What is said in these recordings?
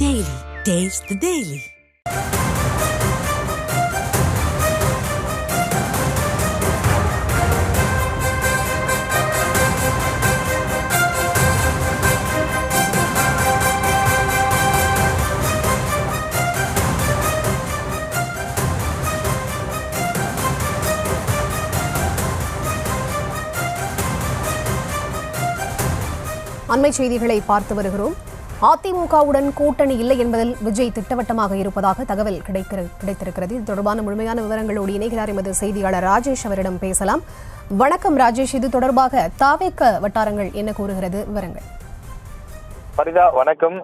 Daily. Taste the Daily. அண்மை செய்திகளை பார்த்து வருகிறோம். அதிமுகவுடன் கூட்டணி இல்லை என்பதில் விஜய் திட்டவட்டமாக இருப்பதாக தகவல் கிடைத்திருக்கிறது. இது தொடர்பான முழுமையான விவரங்களோடு இணைகிறார் எமது செய்தியாளர் ராஜேஷ். அவரிடம் பேசலாம். வணக்கம் ராஜேஷ், இது தொடர்பாக தாவேக வட்டாரங்கள் என்ன கூறுகிறது? விவரங்கள். பரிதா, வணக்கம்.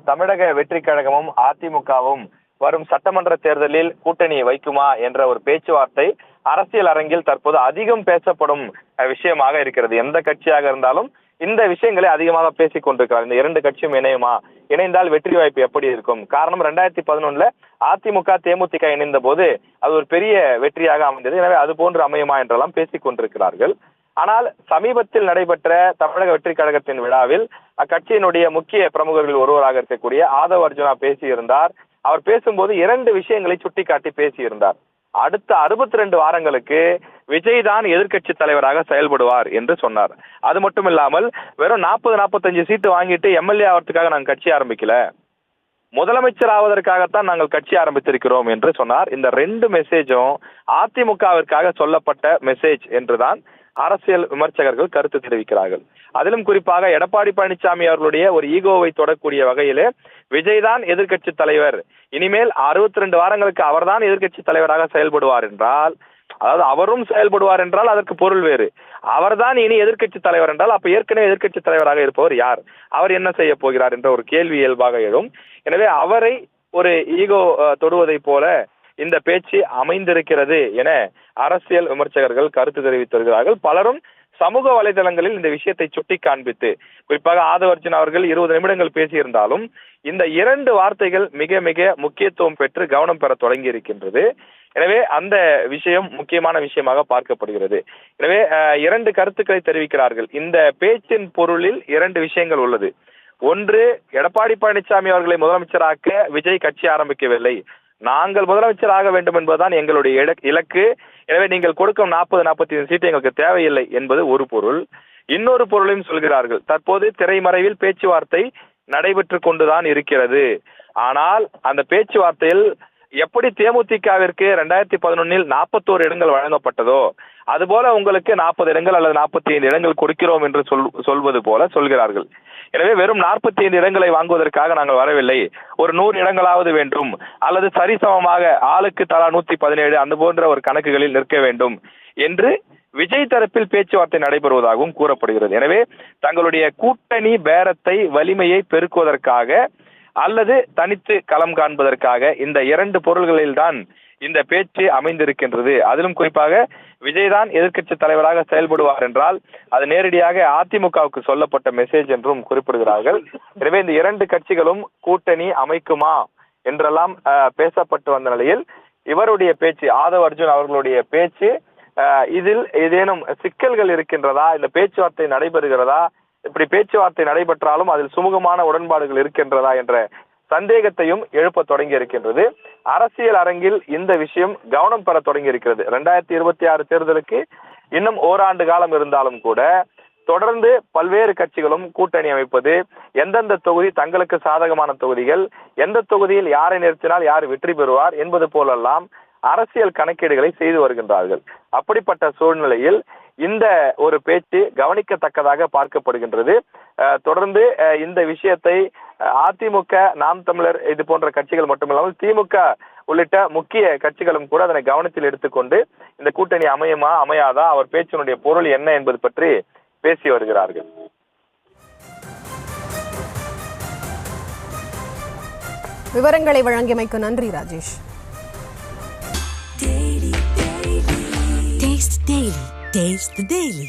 தமிழக வெற்றி கழகமும் அதிமுகவும் வரும் சட்டமன்ற தேர்தலில் கூட்டணி வைக்குமா என்ற ஒரு பேச்சுவார்த்தை அரசியல் அரங்கில் தற்போது அதிகம் பேசப்படும் விஷயமாக இருக்கிறது. எந்த கட்சியாக இருந்தாலும் இந்த விஷயங்களை அதிகமாக பேசிக் கொண்டிருக்கிறார். இந்த இரண்டு கட்சியும் இணையுமா, இணைந்தால் வெற்றி வாய்ப்பு எப்படி இருக்கும்? காரணம் 2011 அதிமுக தேமுதிக இணைந்த போது அது ஒரு பெரிய வெற்றியாக அமைந்தது. எனவே அது போன்று அமையுமா என்றெல்லாம் பேசிக் கொண்டிருக்கிறார்கள். ஆனால் சமீபத்தில் நடைபெற்ற தமிழக வெற்றி கழகத்தின் விழாவில் அக்கட்சியினுடைய முக்கிய பிரமுகர்கள் ஒருவராக இருக்கக்கூடிய ஆதவ் அர்ஜுனா பேசியிருந்தார். அவர் பேசும்போது இரண்டு விஷயங்களை சுட்டிக்காட்டி பேசியிருந்தார். அடுத்த 62 வாரங்களுக்கு விஜய் தான் எதிர்கட்சி தலைவராக செயல்படுவார் என்று சொன்னார். அது மட்டும் இல்லாமல் வெறும் 40-45 சீட்டு வாங்கிட்டு எம்எல்ஏ ஆவதற்காக நாங்கள் கட்சி ஆரம்பிக்கல, முதலமைச்சர் ஆவதற்காகத்தான் நாங்கள் கட்சி ஆரம்பித்திருக்கிறோம் என்று சொன்னார். இந்த ரெண்டு மெசேஜும் அதிமுகவிற்காக சொல்லப்பட்ட மெசேஜ் என்றுதான் அரசியல் விமர்சகர்கள் கருத்து தெரிவிக்கிறார்கள். அதிலும் குறிப்பாக எடப்பாடி பழனிசாமி அவர்களுடைய ஒரு ஈகோவை தொடக்கூடிய வகையிலே விஜய் தான் எதிர்கட்சி தலைவர், இனிமேல் 62 வாரங்களுக்கு அவர்தான் எதிர்கட்சி தலைவராக செயல்படுவார் என்றால், அதாவது அவரும் செயல்படுவார் என்றால் அதற்கு பொருள் வேறு. அவர்தான் இனி எதிர்கட்சி தலைவர் என்றால் அப்ப ஏற்கனவே எதிர்கட்சி தலைவராக இருப்பவர் யார், அவர் என்ன செய்ய போகிறார் என்ற ஒரு கேள்வி இயல்பாக எழும். எனவே அவரை ஒரு ஈகோ தொடுவதை போல இந்த பேச்சு அமைந்திருக்கிறது என அரசியல் விமர்சகர்கள் கருத்து தெரிவித்து வருகிறார்கள். பலரும் சமூக வலைதளங்களில் இந்த விஷயத்தை சுட்டி காண்பித்து, குறிப்பாக ஆதவ் அர்ஜுன் அவர்கள் 20 நிமிடங்கள் பேசியிருந்தாலும் இந்த இரண்டு வார்த்தைகள் மிக மிக முக்கியத்துவம் பெற்று கவனம் பெற தொடங்கி இருக்கின்றது. எனவே அந்த விஷயம் முக்கியமான விஷயமாக பார்க்கப்படுகிறது. எனவே இரண்டு கருத்துக்களை தெரிவிக்கிறார்கள். இந்த பேச்சின் பொருளில் இரண்டு விஷயங்கள் உள்ளது. ஒன்று, எடப்பாடி பழனிசாமி அவர்களை முதலமைச்சராக்க விஜய் கட்சி ஆரம்பிக்கவில்லை, நாங்கள் முதலமைச்சர் ஆக வேண்டும் என்பதுதான் எங்களுடைய இலக்கு, எனவே நீங்கள் கொடுக்கும் 40-45 சீட்டு எங்களுக்கு தேவையில்லை என்பது ஒரு பொருள். இன்னொரு பொருளையும் சொல்கிறார்கள். தற்போது திரைமறைவில் பேச்சுவார்த்தை நடைபெற்று கொண்டுதான் இருக்கிறது. ஆனால் அந்த பேச்சுவார்த்தையில் எப்படி தேமுதிகவிற்கு 2011 41 இடங்கள் வழங்கப்பட்டதோ அதுபோல உங்களுக்கு 40 இடங்கள் அல்லது 45 இடங்கள் கொடுக்கிறோம் என்று சொல்வது போல சொல்கிறார்கள். எனவே வெறும் 45 இடங்களை வாங்குவதற்காக நாங்கள் வரவில்லை, ஒரு 100 இடங்களாவது வேண்டும், அல்லது சரிசமமாக ஆளுக்கு தலா 117 அந்த போன்ற ஒரு கணக்குகளில் நிற்க வேண்டும் என்று விஜய் தரப்பில் பேச்சுவார்த்தை நடைபெறுவதாகவும் கூறப்படுகிறது. எனவே தங்களுடைய கூட்டணி பேரத்தை வலிமையை பெருக்குவதற்காக அல்லது தனித்து களம் காண்பதற்காக இந்த இரண்டு பொருள்களில் தான் இந்த பேச்சு அமைந்திருக்கின்றது. அதிலும் குறிப்பாக விஜய் தான் எதிர்கட்சி தலைவராக செயல்படுவார் என்றால் அது நேரடியாக அதிமுகவுக்கு சொல்லப்பட்ட மெசேஜ் என்றும் குறிப்பிடுகிறார்கள். எனவே இந்த இரண்டு கட்சிகளும் கூட்டணி அமைக்குமா என்றெல்லாம் பேசப்பட்டு வந்த நிலையில் இவருடைய பேச்சு, ஆதவ் அர்ஜுன் அவர்களுடைய பேச்சு, இதில் ஏதேனும் சிக்கல்கள் இருக்கின்றதா, இந்த பேச்சுவார்த்தை நடைபெறுகிறதா, இப்படி பேச்சுவார்த்தை நடைபெற்றாலும் அதில் சுமூகமான உடன்பாடுகள் இருக்கின்றதா என்ற சந்தேகத்தையும் எழுப்ப தொடங்கி இருக்கின்றது. அரசியல் அரங்கில் இந்த விஷயம் கவனம் பெற தொடங்கி இருக்கிறது. 2026 தேர்தலுக்கு இன்னும் ஓராண்டு காலம் இருந்தாலும் கூட தொடர்ந்து பல்வேறு கட்சிகளும் கூட்டணி அமைப்பது, எந்தெந்த தொகுதி தங்களுக்கு சாதகமான தொகுதிகள், எந்த தொகுதியில் யாரை நிறுத்தினால் யார் வெற்றி பெறுவார் என்பது போலெல்லாம் அரசியல் கணக்கீடுகளை செய்து வருகின்றார்கள். அப்படிப்பட்ட சூழ்நிலையில் இந்த ஒரு பேச்சு கவனிக்கத்தக்கதாக பார்க்கப்படுகின்றது. தொடர்ந்து இந்த விஷயத்தை அதிமுக, நாம் தமிழர் இது போன்ற கட்சிகள் மட்டுமில்லாமல் திமுக உள்ளிட்ட முக்கிய கட்சிகளும் கூட அதனை கவனத்தில் எடுத்துக்கொண்டு இந்த கூட்டணி அமையுமா அமையாதா, அவர் பேச்சினுடைய பொருள் என்ன என்பது பற்றி பேசி வருகிறார்கள். விவரங்களை வழங்கியமைக்கு நன்றி ராஜேஷ். Taste the Daily.